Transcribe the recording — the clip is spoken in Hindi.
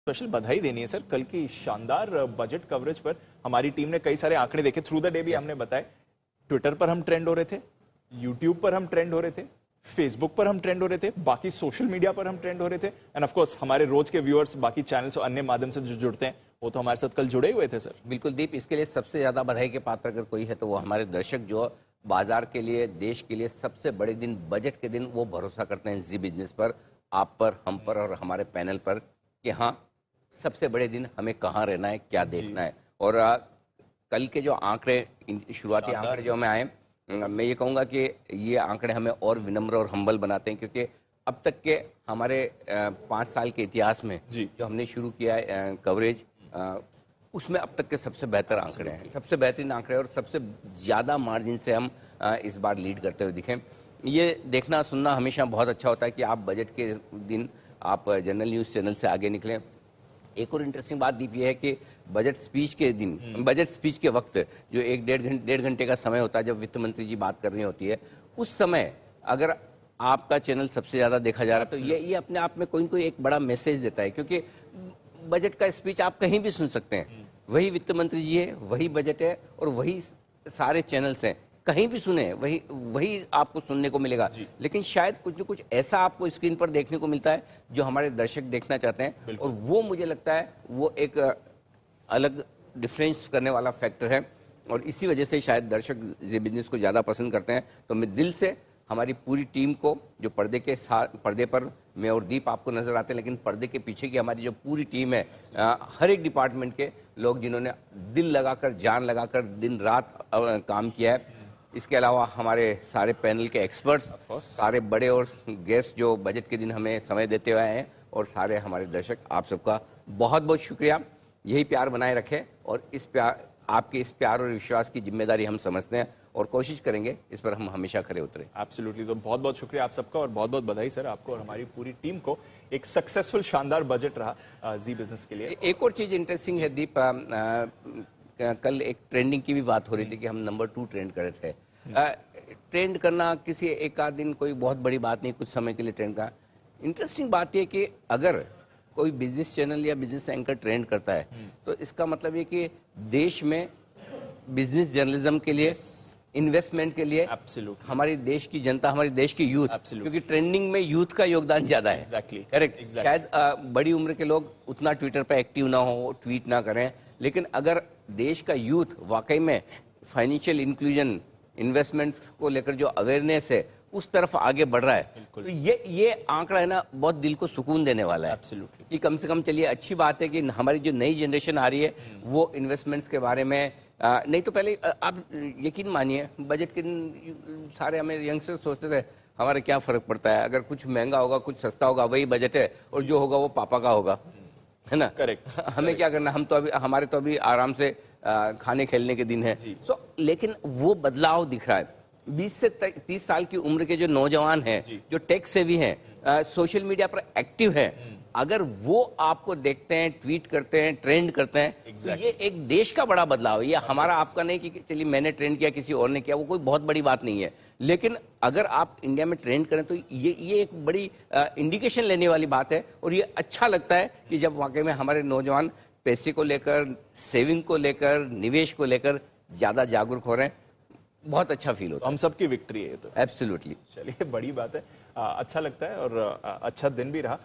स्पेशल बधाई देनी है सर, कल की शानदार बजट कवरेज पर। हमारी टीम ने कई सारे आंकड़े देखे, थ्रू द डे भी हमने बताए। ट्विटर पर हम ट्रेंड हो रहे थे, यूट्यूब पर हम ट्रेंड हो रहे थे, फेसबुक पर हम ट्रेंड हो रहे थे, बाकी सोशल मीडिया पर हम ट्रेंड हो रहे थे, एंड ऑफ कोर्स हमारे रोज के व्यूअर्स बाकी चैनल्स और अन्य माध्यम से जो जुड़ते हैं वो तो हमारे साथ कल जुड़े हुए थे सर। बिल्कुल दीप, इसके लिए सबसे ज्यादा बधाई के पात्र अगर कोई है तो वो हमारे दर्शक, जो बाजार के लिए, देश के लिए सबसे बड़े दिन, बजट के दिन वो भरोसा करते हैं जी बिजनेस पर, आप पर, हम पर और हमारे पैनल पर, कि हाँ सबसे बड़े दिन हमें कहाँ रहना है, क्या देखना है। और कल के जो आंकड़े, शुरुआती आंकड़े जो हमें आए, मैं ये कहूँगा कि ये आंकड़े हमें और विनम्र और हम्बल बनाते हैं, क्योंकि अब तक के हमारे 5 साल के इतिहास में जो हमने शुरू किया है कवरेज, उसमें अब तक के सबसे बेहतर आंकड़े हैं, सबसे बेहतरीन आंकड़े, और सबसे ज़्यादा मार्जिन से हम इस बार लीड करते हुए दिखें। ये देखना सुनना हमेशा बहुत अच्छा होता है कि आप बजट के दिन आप जनरल न्यूज़ चैनल से आगे निकलें। एक और इंटरेस्टिंग बात दीप ये है कि बजट स्पीच के दिन, बजट स्पीच के वक्त जो 1-1.5 घंटे का समय होता है जब वित्त मंत्री जी बात कर रही होती है, उस समय अगर आपका चैनल सबसे ज़्यादा देखा जा रहा है तो ये अपने आप में कोई न कोई एक बड़ा मैसेज देता है, क्योंकि बजट का स्पीच आप कहीं भी सुन सकते हैं, वही वित्त मंत्री जी है, वही बजट है और वही सारे चैनल्स हैं, कहीं भी सुने वही आपको सुनने को मिलेगा। लेकिन शायद कुछ न कुछ ऐसा आपको स्क्रीन पर देखने को मिलता है जो हमारे दर्शक देखना चाहते हैं, और वो मुझे लगता है वो एक अलग डिफरेंस करने वाला फैक्टर है, और इसी वजह से शायद दर्शक ये बिजनेस को ज़्यादा पसंद करते हैं। तो मैं दिल से हमारी पूरी टीम को, जो पर्दे पर मैं और दीप आपको नजर आते हैं, लेकिन पर्दे के पीछे की हमारी जो पूरी टीम है, हर एक डिपार्टमेंट के लोग जिन्होंने दिल लगाकर, जान लगाकर दिन रात काम किया है, इसके अलावा हमारे सारे पैनल के एक्सपर्ट्स, सारे बड़े और गेस्ट जो बजट के दिन हमें समय देते हुए आए हैं, और सारे हमारे दर्शक, आप सबका बहुत बहुत शुक्रिया। यही प्यार बनाए रखें, और इस प्यार, आपके इस प्यार और विश्वास की जिम्मेदारी हम समझते हैं और कोशिश करेंगे इस पर हम हमेशा खरे उतरे। एब्सोल्युटली, तो बहुत बहुत शुक्रिया आप सबका, और बहुत बहुत बधाई सर आपको और हमारी पूरी टीम को। एक सक्सेसफुल शानदार बजट रहा जी बिजनेस के लिए। एक और चीज इंटरेस्टिंग है दीप, कल एक ट्रेंडिंग की भी बात हो रही थी कि हम नंबर 2 ट्रेंड कर रहे थे। ट्रेंड करना किसी एक आध दिन कोई बहुत बड़ी बात नहीं, कुछ समय के लिए ट्रेंड का। इंटरेस्टिंग बात यह कि अगर कोई बिजनेस चैनल या बिजनेस एंकर ट्रेंड करता है तो इसका मतलब ये कि देश में बिजनेस जर्नलिज्म के लिए, इन्वेस्टमेंट के लिए हमारी देश की जनता, हमारी देश की यूथ, क्योंकि ट्रेंडिंग में यूथ का योगदान ज्यादा है। करेक्ट। शायद बड़ी उम्र के लोग उतना ट्विटर पर एक्टिव ना हो, ट्वीट ना करें, लेकिन अगर देश का यूथ वाकई में फाइनेंशियल इंक्लूजन, इन्वेस्टमेंट्स को लेकर जो अवेयरनेस है उस तरफ आगे बढ़ रहा है, तो ये आंकड़ा है ना, बहुत दिल को सुकून देने वाला है। कि कम से कम चलिए, अच्छी बात है कि हमारी जो नई जनरेशन आ रही है वो इन्वेस्टमेंट्स के बारे में, नहीं तो पहले आप यकीन मानिए बजट के दिन सारे हमें यंगस्टर्स सोचते थे हमारे क्या फर्क पड़ता है, अगर कुछ महंगा होगा, कुछ सस्ता होगा, वही बजट है, और जो होगा वो पापा का होगा, है ना। करेक्ट। हमें क्या करना, हम तो अभी, हमारे तो अभी आराम से खाने खेलने के दिन है। लेकिन वो बदलाव दिख रहा है। 20 से 30 साल की उम्र के जो नौजवान हैं, जो टेक सेवी हैं, सोशल मीडिया पर एक्टिव हैं, अगर वो आपको देखते हैं, ट्वीट करते हैं, ट्रेंड करते हैं, तो ये एक देश का बड़ा बदलाव है। ये हमारा आपका नहीं कि चलिए मैंने ट्रेंड किया, किसी और ने किया, वो कोई बहुत बड़ी बात नहीं है। लेकिन अगर आप इंडिया में ट्रेंड करें तो ये एक बड़ी इंडिकेशन लेने वाली बात है, और ये अच्छा लगता है कि जब वाकई में हमारे नौजवान पैसे को लेकर, सेविंग को लेकर, निवेश को लेकर ज्यादा जागरूक हो रहे हैं। बहुत अच्छा फील होता है। हम सबकी विक्ट्री है ये तो। एब्सोल्युटली। चलिए, बड़ी बात है, अच्छा लगता है और अच्छा दिन भी रहा।